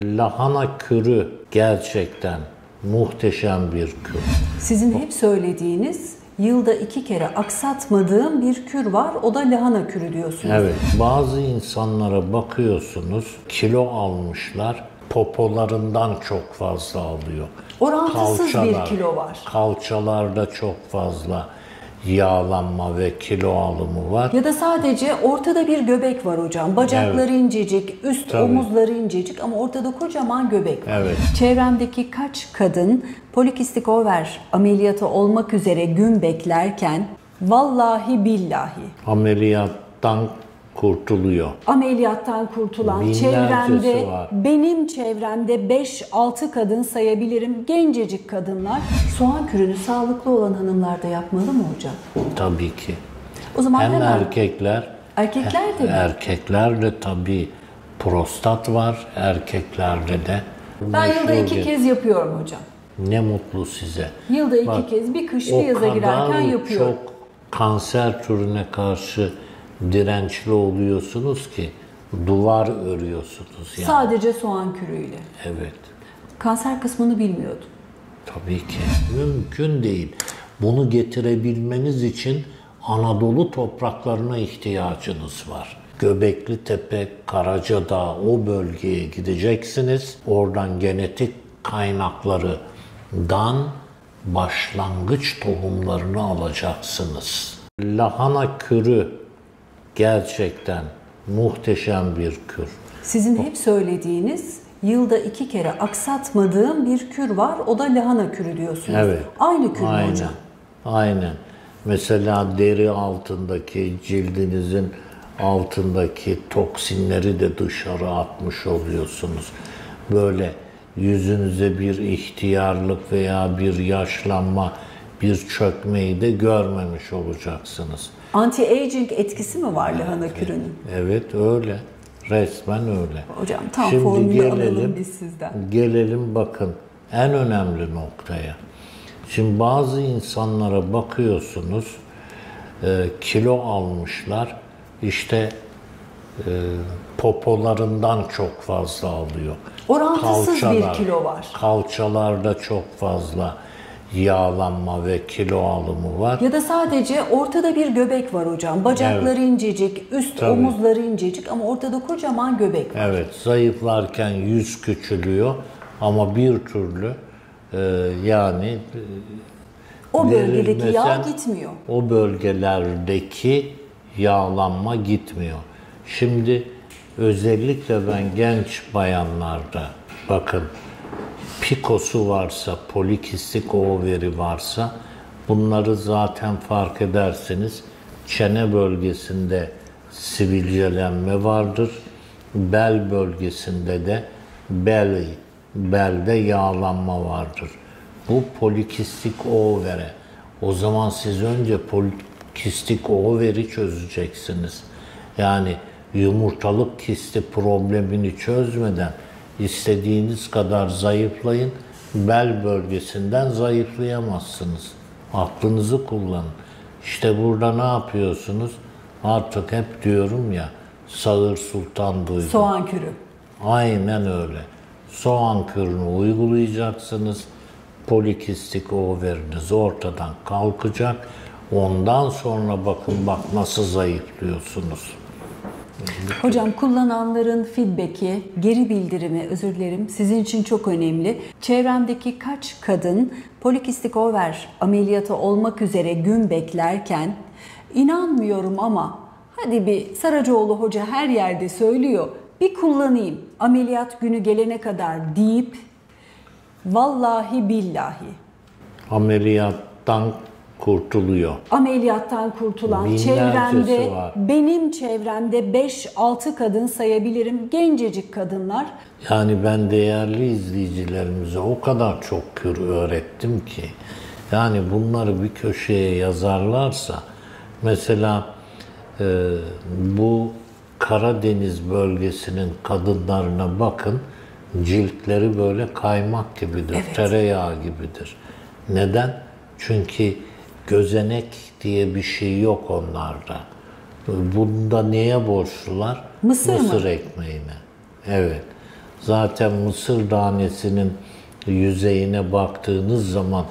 Lahana kürü gerçekten muhteşem bir kür. Sizin hep söylediğiniz yılda 2 kere aksatmadığım bir kür var. O da lahana kürü diyorsunuz. Evet. Bazı insanlara bakıyorsunuz, kilo almışlar, popolarından çok fazla alıyor. Orantısız bir kilo var. Kalçalarda çok fazla yağlanma ve kilo alımı var. Ya da sadece ortada bir göbek var hocam. Bacakları incecik, üst omuzları incecik ama ortada kocaman göbek var. Evet. Çevremdeki kaç kadın polikistik over ameliyatı olmak üzere gün beklerken vallahi billahi Ameliyattan kurtuluyor. ameliyattan kurtulan Binlercesi çevremde, var. benim çevremde 5-6 kadın sayabilirim. Gencecik kadınlar. Soğan kürünü sağlıklı olan hanımlar da yapmalı mı hocam? Tabii ki. O zaman Hem hemen erkekler de mi? Erkeklerde tabii prostat var, erkeklerde de. Ben yılda 2 kez yapıyorum hocam. Ne mutlu size. Yılda 2 kez, bir kış bir yaza girerken yapıyorum. O kadar çok kanser türüne karşı dirençli oluyorsunuz ki duvar örüyorsunuz yani. Sadece soğan kürüyle. Evet. Kanser kısmını bilmiyordum. Tabii ki. Mümkün değil. Bunu getirebilmeniz için Anadolu topraklarına ihtiyacınız var. Göbekli Tepe, Karacadağ, o bölgeye gideceksiniz. Oradan genetik kaynaklardan başlangıç tohumlarını alacaksınız. Lahana kürü gerçekten muhteşem bir kür. Sizin hep söylediğiniz yılda 2 kere aksatmadığım bir kür var. O da lahana kürü diyorsunuz. Evet. Aynı kür mü hocam? Aynen. Mesela deri altındaki, cildinizin altındaki toksinleri de dışarı atmış oluyorsunuz. Böyle yüzünüze bir ihtiyarlık veya bir yaşlanma, bir çökmeyi de görmemiş olacaksınız. Anti-aging etkisi mi var lahana kürünün? Evet öyle. Resmen öyle. Hocam tam Şimdi formülü alalım biz sizden. Gelelim bakın en önemli noktaya. Şimdi bazı insanlara bakıyorsunuz, kilo almışlar, işte popolarından çok fazla alıyor. Orantısız bir kilo var. Kalçalarda çok fazla yağlanma ve kilo alımı var. Ya da sadece ortada bir göbek var hocam. Bacakları incecik, üst omuzları incecik ama ortada kocaman göbek var. Evet, zayıflarken yüz küçülüyor ama bir türlü yani o bölgedeki yağ gitmiyor. O bölgelerdeki yağlanma gitmiyor. Şimdi özellikle ben genç bayanlarda bakın PCOS'u varsa, polikistik overi varsa bunları zaten fark edersiniz. Çene bölgesinde sivilcelenme vardır. Bel bölgesinde de belde yağlanma vardır. Bu polikistik overe. O zaman siz önce polikistik overi çözeceksiniz. Yani yumurtalık kisti problemini çözmeden istediğiniz kadar zayıflayın, bel bölgesinden zayıflayamazsınız. Aklınızı kullanın. İşte burada ne yapıyorsunuz? Artık hep diyorum ya, Sağır Sultan duydum. Soğan kürü. Aynen öyle. Soğan kürünü uygulayacaksınız. Polikistik overiniz ortadan kalkacak. Ondan sonra bakın nasıl zayıflıyorsunuz. Hocam kullananların feedback'i, geri bildirimi, özür dilerim, sizin için çok önemli. Çevremdeki kaç kadın polikistik over ameliyatı olmak üzere gün beklerken inanmıyorum ama hadi bir Saracoğlu hoca her yerde söylüyor, bir kullanayım ameliyat günü gelene kadar deyip vallahi billahi ameliyattan kurtuluyor. Ameliyattan kurtulan Binlercesi çevremde, var. benim çevremde 5-6 kadın sayabilirim. Gencecik kadınlar. Yani ben değerli izleyicilerimize o kadar çok kür öğrettim ki. Yani bunları bir köşeye yazarlarsa mesela bu Karadeniz bölgesinin kadınlarına bakın, ciltleri böyle kaymak gibidir, Evet. tereyağı gibidir. Neden? Çünkü gözenek diye bir şey yok onlarda. Bunda neye borçlular? Mısır mı? ekmeğine. Evet. Zaten mısır tanesinin yüzeyine baktığınız zaman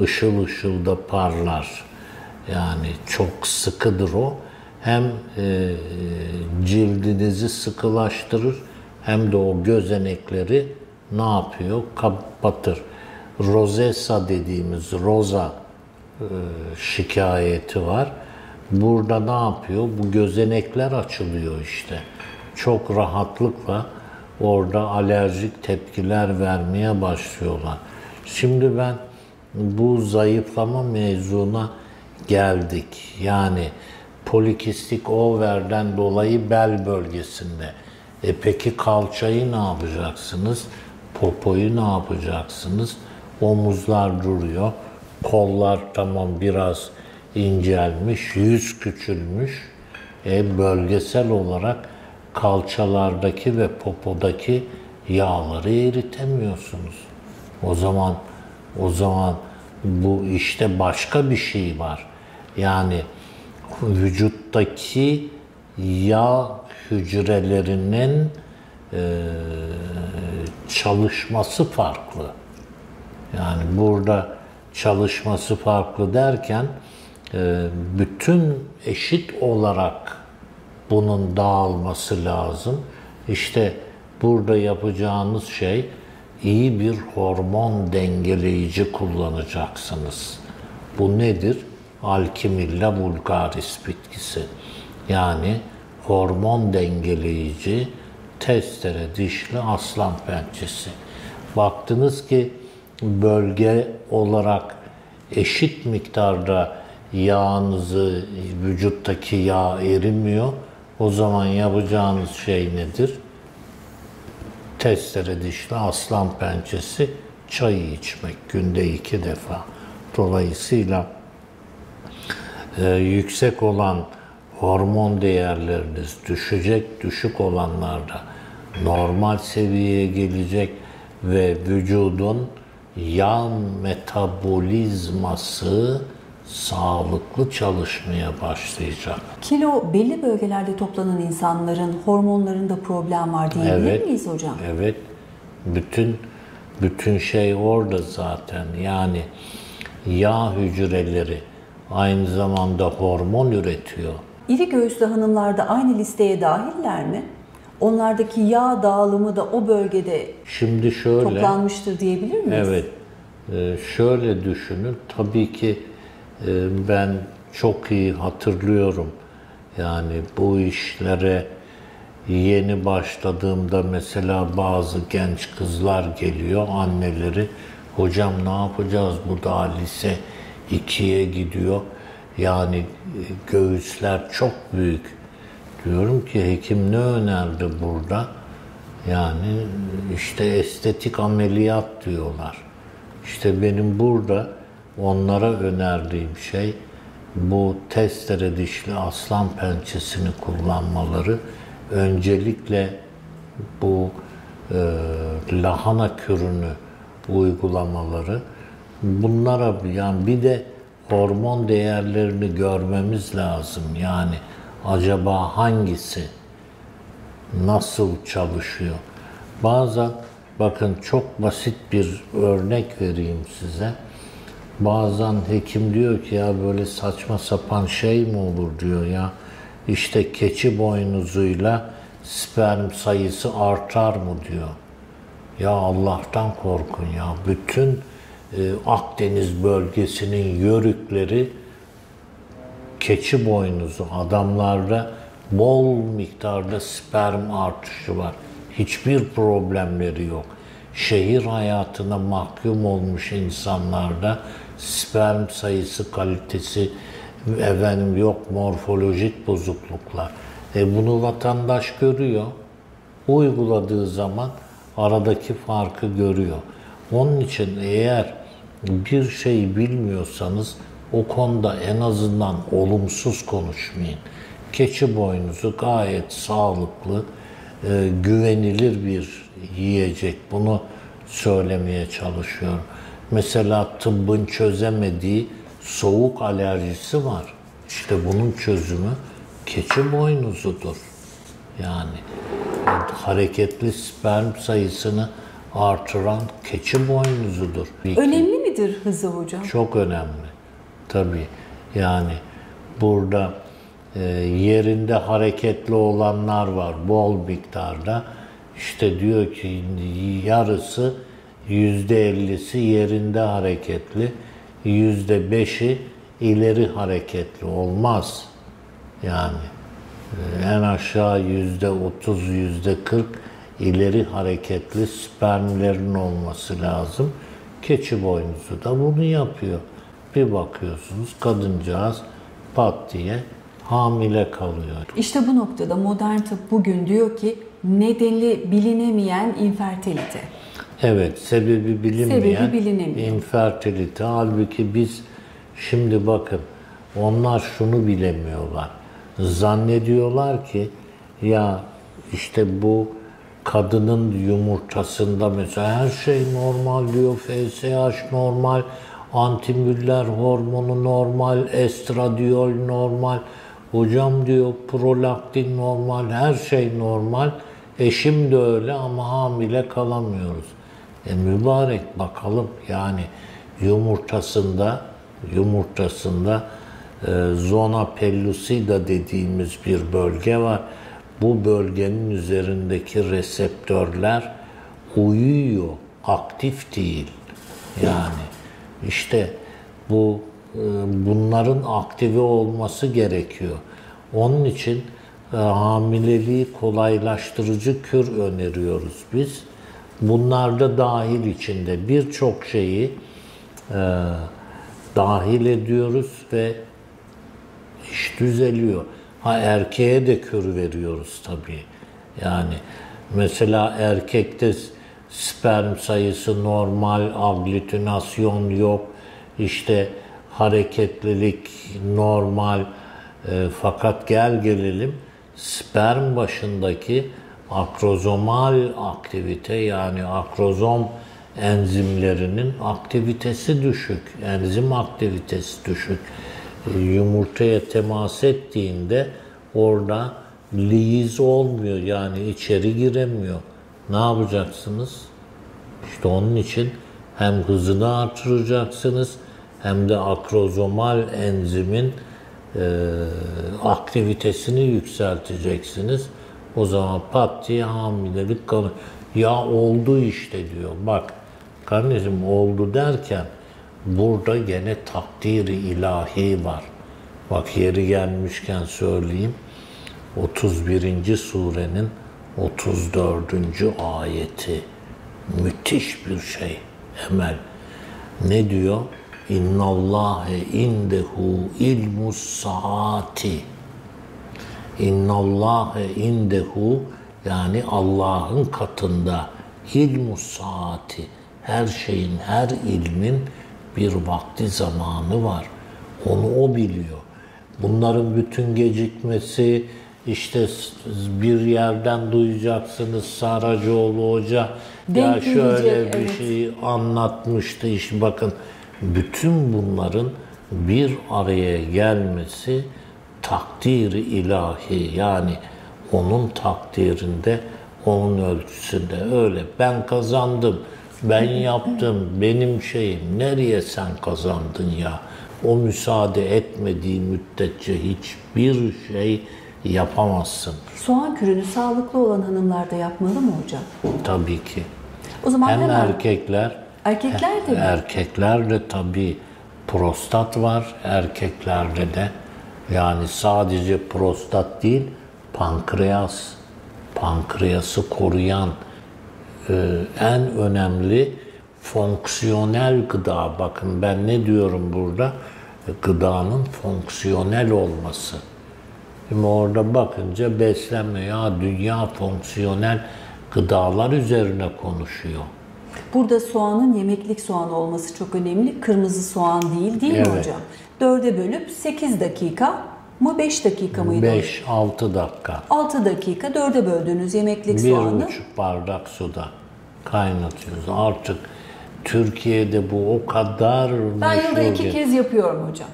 ışıl ışıl da parlar. Yani çok sıkıdır o. Hem cildinizi sıkılaştırır hem de o gözenekleri ne yapıyor? Kapatır. Rozesa dediğimiz roza şikayeti var. Burada ne yapıyor? Bu gözenekler açılıyor işte. Çok rahatlıkla orada alerjik tepkiler vermeye başlıyorlar. Şimdi ben bu zayıflama mevzuna geldik. Yani polikistik overden dolayı bel bölgesinde. Peki kalçayı ne yapacaksınız? Popoyu ne yapacaksınız? Omuzlar duruyor. Kollar tamam biraz incelmiş, yüz küçülmüş. Bölgesel olarak kalçalardaki ve popodaki yağları eritemiyorsunuz. O zaman bu işte başka bir şey var. Yani vücuttaki yağ hücrelerinin çalışması farklı. Yani burada çalışması farklı derken bütün eşit olarak bunun dağılması lazım. İşte burada yapacağınız şey iyi bir hormon dengeleyici kullanacaksınız. Bu nedir? Alkimilla vulgaris bitkisi. Yani hormon dengeleyici testere dişli aslan pençesi. Baktınız ki bölge olarak eşit miktarda yağınızı, vücuttaki yağ erimiyor. O zaman yapacağınız şey nedir? Testere dişli aslan pençesi çayı içmek günde 2 defa. Dolayısıyla yüksek olan hormon değerleriniz düşecek, düşük olanlarda normal seviyeye gelecek ve vücudun yağ metabolizması sağlıklı çalışmaya başlayacak. Kilo belli bölgelerde toplanan insanların hormonlarında problem var diyebilir miyiz hocam? Evet. Bütün şey orada zaten. Yani yağ hücreleri aynı zamanda hormon üretiyor. İri göğüslü hanımlar da aynı listeye dahiller mi? Onlardaki yağ dağılımı da o bölgede şimdi şöyle toplanmıştır diyebilir miyiz? Evet. Şöyle düşünün. Tabii ki ben çok iyi hatırlıyorum. Yani bu işlere yeni başladığımda mesela bazı genç kızlar geliyor, anneleri, hocam ne yapacağız, bu da lise 2'ye gidiyor. Yani göğüsler çok büyük. Diyorum ki hekim ne önerdi burada? Yani işte estetik ameliyat diyorlar. İşte benim burada onlara önerdiğim şey bu testere dişli aslan pençesini kullanmaları. Öncelikle bu lahana kürünü uygulamaları. Bunlara yani bir de hormon değerlerini görmemiz lazım. Yani acaba hangisi nasıl çalışıyor? Bazen bakın çok basit bir örnek vereyim size. Bazen hekim diyor ki ya böyle saçma sapan şey mi olur diyor ya. İşte keçi boynuzuyla sperm sayısı artar mı diyor. Ya Allah'tan korkun ya. Bütün Akdeniz bölgesinin yörükleri keçi boynuzu. Adamlarda bol miktarda sperm artışı var. Hiçbir problemleri yok. Şehir hayatına mahkum olmuş insanlarda sperm sayısı, kalitesi, yok morfolojik bozukluklar. Bunu vatandaş görüyor. Uyguladığı zaman aradaki farkı görüyor. Onun için eğer bir şey bilmiyorsanız o konuda en azından olumsuz konuşmayın. Keçi boynuzu gayet sağlıklı, güvenilir bir yiyecek. Bunu söylemeye çalışıyorum. Mesela tıbbın çözemediği soğuk alerjisi var. İşte bunun çözümü keçi boynuzudur. Yani hareketli sperm sayısını artıran keçi boynuzudur. Önemli midir hızı hocam? Çok önemli. Tabii. Yani burada yerinde hareketli olanlar var bol miktarda. İşte diyor ki yarısı, %50'si yerinde hareketli, %5'i ileri hareketli. Olmaz. Yani en aşağı %30, %40 ileri hareketli spermlerin olması lazım. Keçi boynuzu da bunu yapıyor. Bir bakıyorsunuz kadıncağız pat diye hamile kalıyor. İşte bu noktada modern tıp bugün diyor ki nedeni bilinemeyen infertilite. Evet, sebebi bilinmeyen bilinemiyor. infertilite. Halbuki biz şimdi bakın onlar şunu bilemiyorlar. Zannediyorlar ki ya işte bu kadının yumurtasında mesela her şey normal diyor, FSH normal, antimüller hormonu normal, estradiol normal, hocam diyor prolaktin normal, her şey normal. Eşim de öyle ama hamile kalamıyoruz. Mübarek bakalım yani yumurtasında zona pellucida dediğimiz bir bölge var. Bu bölgenin üzerindeki reseptörler uyuyor, aktif değil. Yani işte bunların aktive olması gerekiyor. Onun için hamileliği kolaylaştırıcı kür öneriyoruz biz. Bunlar da dahil içinde birçok şeyi dahil ediyoruz ve iş düzeliyor. Erkeğe de kür veriyoruz tabii. Yani mesela erkekte sperm sayısı normal, aglutinasyon yok, işte hareketlilik normal. Fakat gelelim sperm başındaki akrozomal aktivite yani akrozom enzimlerinin aktivitesi düşük, enzim aktivitesi düşük. Yumurtaya temas ettiğinde orada liyiz olmuyor yani içeri giremiyor. Ne yapacaksınız? İşte onun için hem hızını artıracaksınız hem de akrozomal enzimin aktivitesini yükselteceksiniz. O zaman pat diye hamilelik kalır. Ya oldu işte diyor. Bak kardeşim oldu derken burada gene takdiri ilahi var. Bak yeri gelmişken söyleyeyim. 31. surenin 34. ayeti. Müthiş bir şey Emel. Ne diyor? İnnallâhe indehu ilmus saati. İnnallâhe indehu yani Allah'ın katında ilmus saati. Her şeyin, her ilmin bir vakti zamanı var. Onu o biliyor. Bunların bütün gecikmesi, işte bir yerden duyacaksınız Saracoğlu Hoca ya şöyle bir şey anlatmıştı işte bakın bütün bunların bir araya gelmesi takdiri ilahi yani onun takdirinde onun ölçüsünde öyle ben kazandım ben yaptım benim şeyim nereye sen kazandın ya o müsaade etmediği müddetçe hiçbir şey yapamazsın. Soğan kürünü sağlıklı olan hanımlar da yapmalı mı hocam? Tabii ki. O zaman hem hemen erkekler de mi? Erkeklerde tabii prostat var erkeklerde de. Yani sadece prostat değil, pankreas. Pankreası koruyan en önemli fonksiyonel gıda. Bakın ben ne diyorum burada? Gıdanın fonksiyonel olması. Şimdi orada bakınca beslenme ya dünya fonksiyonel gıdalar üzerine konuşuyor. Burada soğanın yemeklik soğan olması çok önemli. Kırmızı soğan değil mi hocam? 4'e bölüp 8 dakika mı 5 dakika mıydı? 5-6 dakika. 6 dakika 4'e böldüğünüz yemeklik soğanı. 1,5 bardak suda kaynatıyoruz. Artık Türkiye'de bu o kadar ben yılda 2 kez yapıyorum hocam.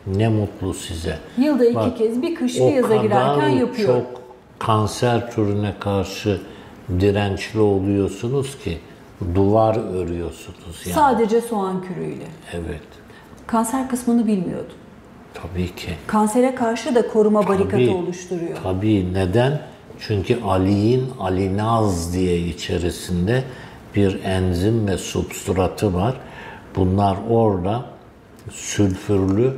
Ne mutlu size. Yılda 2 kez bir kış bir yaza girerken yapıyorum. Çok kanser türüne karşı dirençli oluyorsunuz ki duvar örüyorsunuz yani. Sadece soğan kürüyle. Evet. Kanser kısmını bilmiyordum. Tabii ki. Kansere karşı da koruma barikatı Tabii, oluşturuyor. Tabii. Neden? Çünkü aliin alinaz diye içerisinde bir enzim ve substratı var. Bunlar orada sülfürlü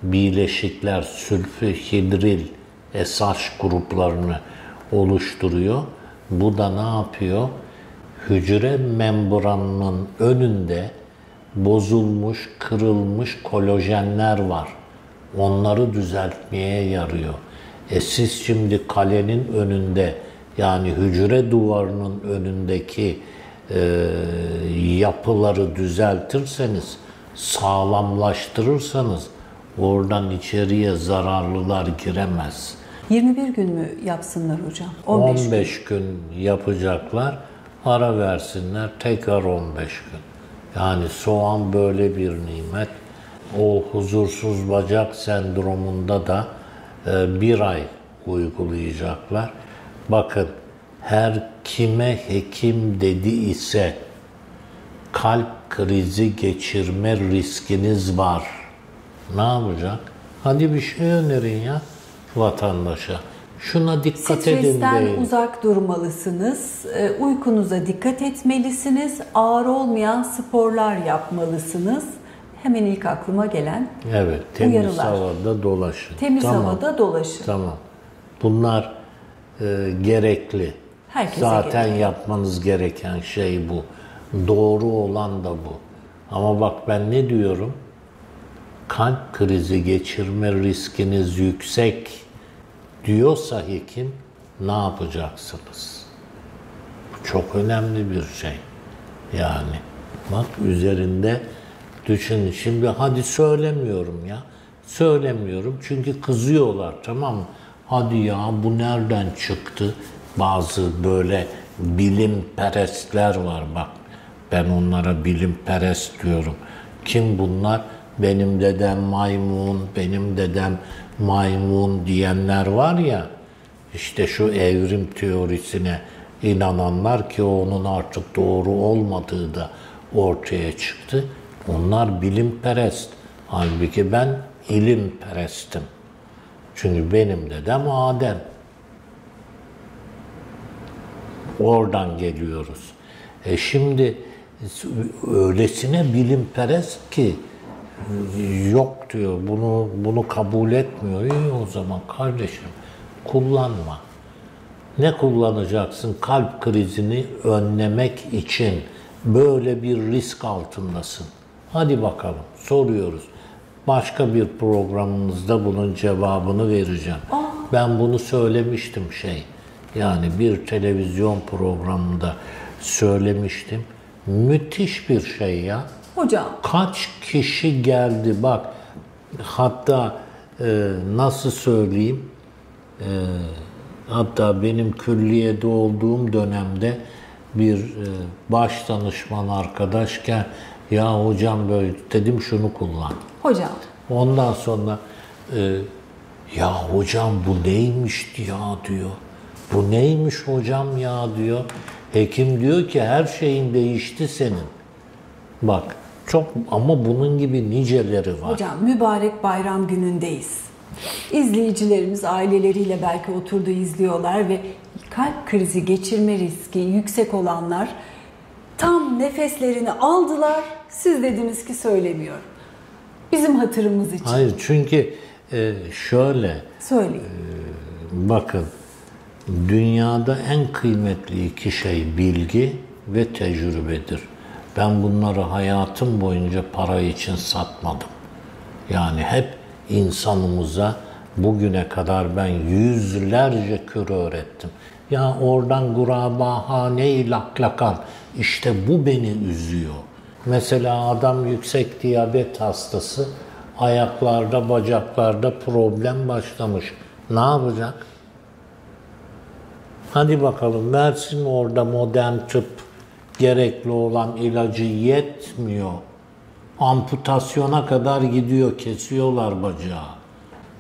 bileşikler, sülfühidril SH gruplarını oluşturuyor. Bu da ne yapıyor? Hücre membranının önünde bozulmuş, kırılmış kolajenler var. Onları düzeltmeye yarıyor. Siz şimdi kalenin önünde, yani hücre duvarının önündeki yapıları düzeltirseniz, sağlamlaştırırsanız oradan içeriye zararlılar giremez. 21 gün mü yapsınlar hocam? 15 gün yapacaklar, ara versinler, tekrar 15 gün. Yani soğan böyle bir nimet. O huzursuz bacak sendromunda da 1 ay uygulayacaklar. Bakın, her kime hekim dedi ise kalp krizi geçirme riskiniz var. Ne yapacak? Hadi bir şey önerin ya vatandaşa. Şuna dikkat edin Stresten deyin. uzak durmalısınız, uykunuza dikkat etmelisiniz, ağır olmayan sporlar yapmalısınız. Hemen ilk aklıma gelen Evet, temiz uyarılar. havada dolaşın. Temiz Tamam. havada dolaşın. Tamam. Bunlar gerekli. Herkese Zaten gerekli. yapmanız gereken şey bu. Doğru olan da bu. Ama bak ben ne diyorum? Kalp krizi geçirme riskiniz yüksek diyorsa hekim, ne yapacaksınız? Bu çok önemli bir şey. Yani bak üzerinde düşün. Şimdi hadi söylemiyorum ya. Söylemiyorum çünkü kızıyorlar, tamam mı? Hadi ya bu nereden çıktı? Bazı böyle bilimperestler var bak. Ben onlara bilimperest diyorum. Kim bunlar? Benim dedem maymun, benim dedem maymun diyenler var ya. İşte şu evrim teorisine inananlar ki onun artık doğru olmadığı da ortaya çıktı. Onlar bilimperest. Halbuki ben ilimperestim. Çünkü benim dedem Adem. Oradan geliyoruz. Şimdi öylesine bilimperest ki yok diyor, bunu kabul etmiyor. İyi o zaman kardeşim kullanma. Ne kullanacaksın? Kalp krizini önlemek için böyle bir risk altındasın. Hadi bakalım soruyoruz. Başka bir programımızda bunun cevabını vereceğim. Ben bunu söylemiştim yani bir televizyon programında söylemiştim. Müthiş bir şey ya. Hocam. Kaç kişi geldi bak. Hatta nasıl söyleyeyim? Hatta benim külliyede olduğum dönemde bir baş danışman arkadaşken ya hocam böyle dedim şunu kullan. Hocam. Ondan sonra ya hocam bu neymiş ya diyor. Bu neymiş hocam ya diyor. Hekim diyor ki her şeyin değişti senin. Bak çok ama bunun gibi niceleri var. Hocam mübarek bayram günündeyiz. İzleyicilerimiz aileleriyle belki oturdu izliyorlar ve kalp krizi geçirme riski yüksek olanlar tam nefeslerini aldılar. Siz dediniz ki söylemiyor. Bizim hatırımız için. Hayır çünkü şöyle. Söyleyin. Bakın dünyada en kıymetli iki şey bilgi ve tecrübedir. Ben bunları hayatım boyunca para için satmadım. Yani hep insanımıza bugüne kadar ben yüzlerce kür öğrettim. Ya oradan gurabahane-i laklakan, işte bu beni üzüyor. Mesela adam yüksek diyabet hastası, ayaklarda, bacaklarda problem başlamış. Ne yapacak? Hadi bakalım versin orada modern tıp, gerekli olan ilacı yetmiyor. Amputasyona kadar gidiyor, kesiyorlar bacağı.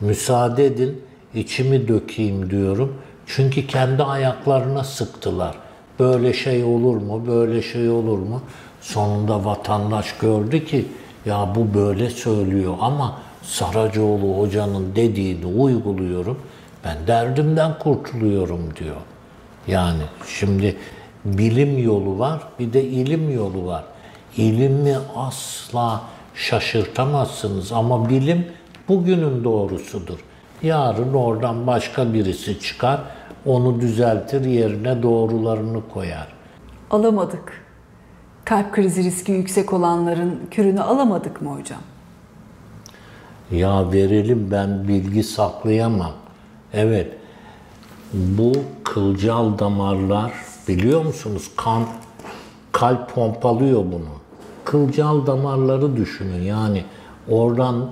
Müsaade edin, içimi dökeyim diyorum. Çünkü kendi ayaklarına sıktılar. böyle şey olur mu, böyle şey olur mu? Sonunda vatandaş gördü ki ya bu böyle söylüyor ama Saracoğlu hocanın dediğini uyguluyorum, ben derdimden kurtuluyorum diyor. Yani şimdi bilim yolu var, bir de ilim yolu var. İlimi asla şaşırtamazsınız ama bilim bugünün doğrusudur. Yarın oradan başka birisi çıkar, onu düzeltir, yerine doğrularını koyar. Alamadık. Kalp krizi riski yüksek olanların kürünü alamadık mı hocam? Ya verelim, ben bilgi saklayamam. Evet, bu kılcal damarlar, biliyor musunuz? Kalp pompalıyor bunu. Kılcal damarları düşünün, yani oradan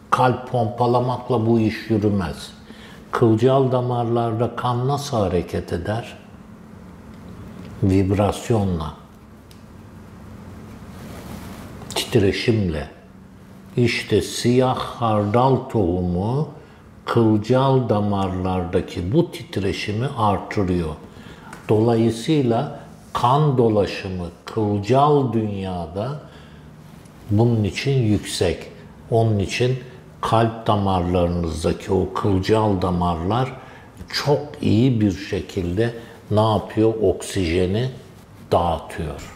kalp pompalamakla bu iş yürümez. Kılcal damarlarda kan nasıl hareket eder? Vibrasyonla, titreşimle. İşte siyah hardal tohumu kılcal damarlardaki bu titreşimi artırıyor. Dolayısıyla kan dolaşımı kılcal dünyada bunun için yüksek. Onun için kalp damarlarınızdaki o kılcal damarlar çok iyi bir şekilde ne yapıyor? Oksijeni dağıtıyor.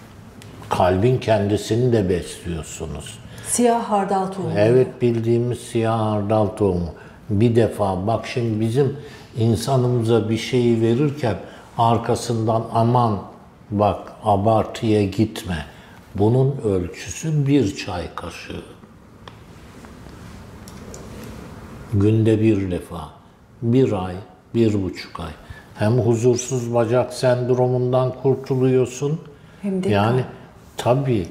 Kalbin kendisini de besliyorsunuz. Siyah hardal tohumu. Evet, bildiğimiz siyah hardal tohumu. Bir defa bak, şimdi bizim insanımıza bir şeyi verirken arkasından aman bak abartıya gitme. Bunun ölçüsü 1 çay kaşığı. Günde 1 defa. 1 ay, 1,5 ay. Hem huzursuz bacak sendromundan kurtuluyorsun. Hem de yani tabii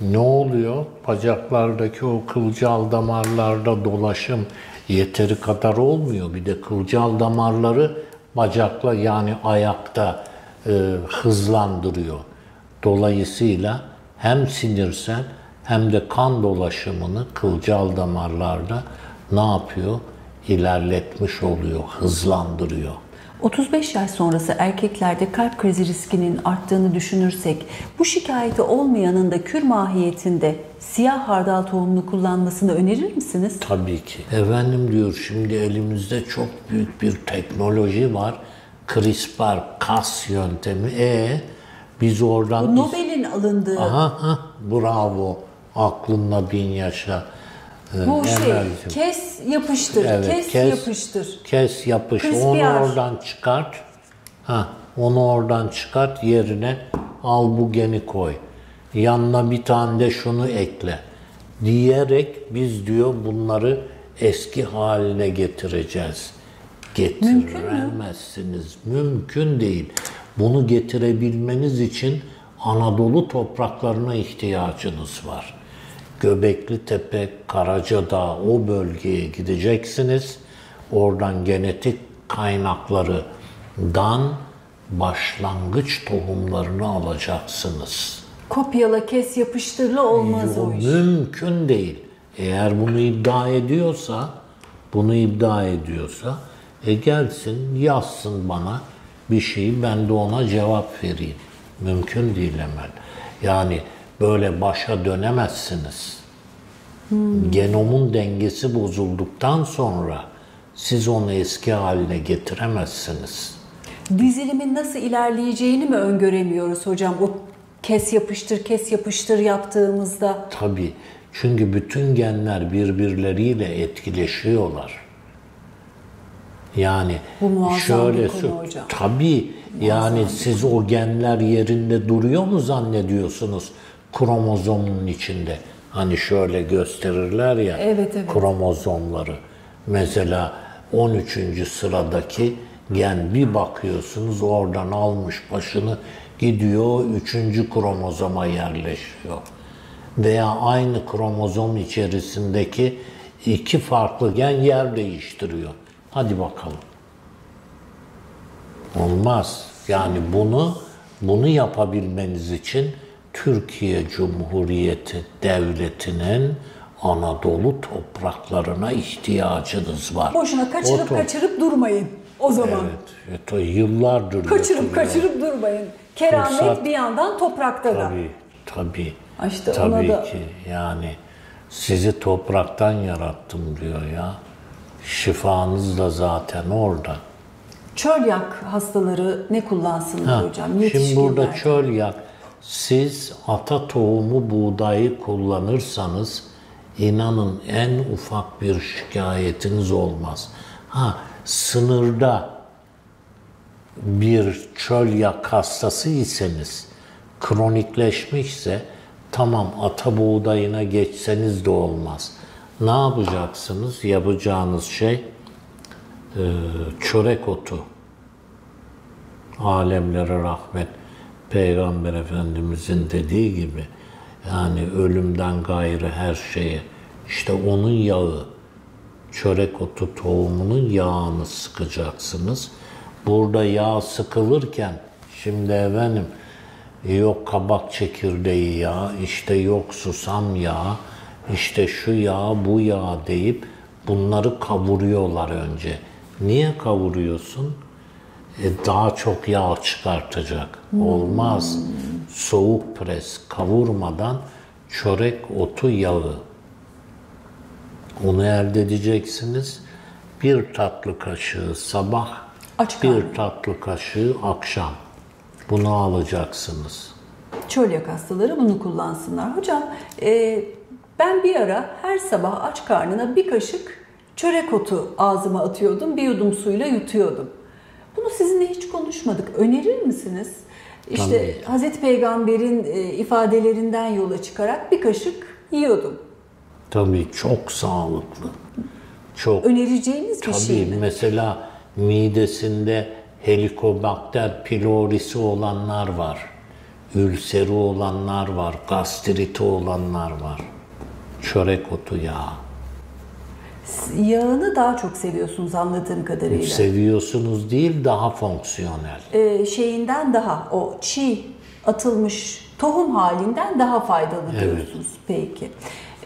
ne oluyor? Bacaklardaki o kılcal damarlarda dolaşım yeteri kadar olmuyor. Bir de kılcal damarları bacakla, yani ayakta hızlandırıyor. Dolayısıyla hem sinirsel hem de kan dolaşımını kılcal damarlarda ne yapıyor? İlerletmiş oluyor, hızlandırıyor. 35 yaş sonrası erkeklerde kalp krizi riskinin arttığını düşünürsek, bu şikayeti olmayanın da kür mahiyetinde siyah hardal tohumunu kullanmasını önerir misiniz? Tabii ki. Efendim diyor, şimdi elimizde çok büyük bir teknoloji var. CRISPR-Cas yöntemi. Biz oradan... Bu Nobel'in alındığı... Aha, bravo. Aklınla bin yaşa. Bu kes yapıştır, evet, kes yapıştır. Kes yapıştır. CRISPR. Onu oradan çıkart. Onu oradan çıkart, yerine al bu geni koy. Yanına bir tane de şunu ekle. Diyerek biz diyor bunları eski haline getireceğiz. Getiremezsiniz. Mümkün değil. Bunu getirebilmeniz için Anadolu topraklarına ihtiyacınız var. Göbekli Tepe, Karacadağ, o bölgeye gideceksiniz. Oradan genetik kaynaklarından başlangıç tohumlarını alacaksınız. Kopyala, kes, yapıştırla olmaz o iş. Mümkün değil. Eğer bunu iddia ediyorsa, gelsin yazsın bana bir şeyi, ben de ona cevap vereyim. Mümkün değil Emel. Yani böyle başa dönemezsiniz. Genomun dengesi bozulduktan sonra siz onu eski haline getiremezsiniz. Dizilimin nasıl ilerleyeceğini mi öngöremiyoruz hocam? O kes yapıştır, kes yapıştır yaptığımızda. Tabii. Çünkü bütün genler birbirleriyle etkileşiyorlar. Yani bu muazzam şöyle bir konu hocam. Tabii. Yani siz o genler yerinde duruyor mu zannediyorsunuz kromozomun içinde? Hani şöyle gösterirler ya, evet. Kromozomları. Mesela 13. sıradaki gen, bir bakıyorsunuz oradan almış başını gidiyor 3. kromozoma yerleşiyor. Veya aynı kromozom içerisindeki 2 farklı gen yer değiştiriyor. Hadi bakalım. Olmaz. Yani bunu yapabilmeniz için Türkiye Cumhuriyeti Devleti'nin Anadolu topraklarına ihtiyacınız var. Boşuna kaçırıp durmayın. o zaman. Evet. Yıllardır Kaçırıp durmayın. Keramet Fırsat, bir yandan toprakta da. Tabii. İşte tabii ona da... ki yani sizi topraktan yarattım diyor ya. Şifanız da zaten orada. Çölyak hastaları ne kullansınlar hocam? Şimdi burada çölyak, siz ata tohumu buğdayı kullanırsanız inanın en ufak bir şikayetiniz olmaz. Sınırda bir çölyak hastası iseniz, kronikleşmişse tamam ata buğdayına geçseniz de olmaz. Ne yapacaksınız? Yapacağınız şey çörek otu. Alemlere rahmet. Peygamber Efendimizin dediği gibi yani ölümden gayrı her şeye işte onun yağı, çörek otu tohumunun yağını sıkacaksınız. Burada yağ sıkılırken şimdi efendim yok kabak çekirdeği yağı, işte yok susam yağı, işte şu yağ bu yağ deyip bunları kavuruyorlar önce. Niye kavuruyorsun? Daha çok yağ çıkartacak. Olmaz. Soğuk pres kavurmadan çörek otu yağı. Onu elde edeceksiniz. Bir tatlı kaşığı sabah, bir tatlı kaşığı akşam. Bunu alacaksınız. Çölyak hastaları bunu kullansınlar. Hocam ben bir ara her sabah aç karnına bir kaşık çörek otu ağzıma atıyordum. Bir yudum suyla yutuyordum. Bunu sizinle hiç konuşmadık. Önerir misiniz? İşte tabii. Hazreti Peygamber'in ifadelerinden yola çıkarak bir kaşık yiyordum. Tabii çok sağlıklı. Çok. Önereceğiniz bir şey mi? Tabii mesela midesinde Helicobacter pylori'si olanlar var. Ülseri olanlar var. Gastriti olanlar var. Çörek otu yağı. Yağını daha çok seviyorsunuz anladığım kadarıyla. Seviyorsunuz değil, daha fonksiyonel. Şeyinden daha, o çiğ atılmış tohum halinden daha faydalı diyorsunuz. Evet. Peki.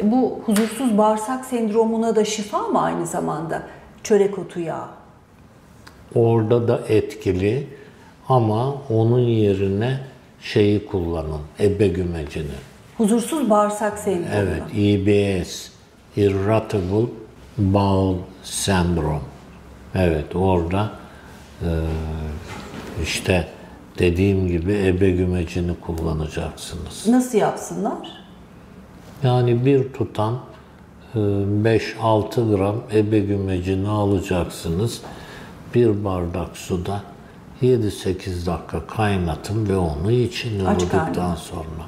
Bu huzursuz bağırsak sendromuna da şifa mı aynı zamanda çörek otu yağı? Orada da etkili ama onun yerine şeyi kullanın, ebegümecini. Huzursuz bağırsak sendromu. Evet, IBS, Irritable Bowel Syndrome. Evet, orada işte dediğim gibi ebegümecini kullanacaksınız. Nasıl yapsınlar? Yani bir tutam 5-6 gram ebegümecini alacaksınız. Bir bardak suda 7-8 dakika kaynatın ve onu için ılıdıktan sonra.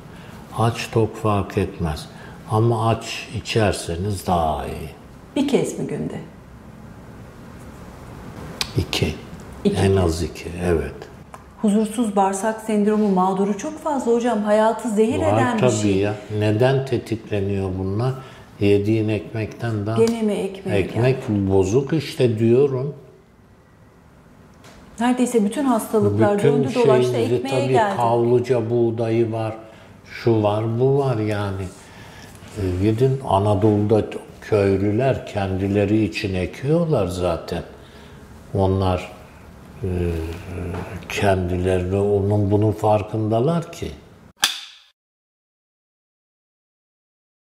Aç tok fark etmez. Ama aç içerseniz daha iyi. Bir kez mi günde? 2. En az 2, evet. Huzursuz bağırsak sendromu mağduru çok fazla hocam. Hayatı zehir eden bir şey. Tabii ya. Neden tetikleniyor bunlar? Yediğin ekmekten daha... Gene mi ekmek? Ekmek bozuk işte diyorum. Neredeyse bütün hastalıklar döndü dolaştı ekmeğe tabii geldi. Kavluca buğdayı var, şu var, bu var yani. Gidin Anadolu'da köylüler kendileri için ekiyorlar zaten. Onlar kendileri bunun farkındalar ki.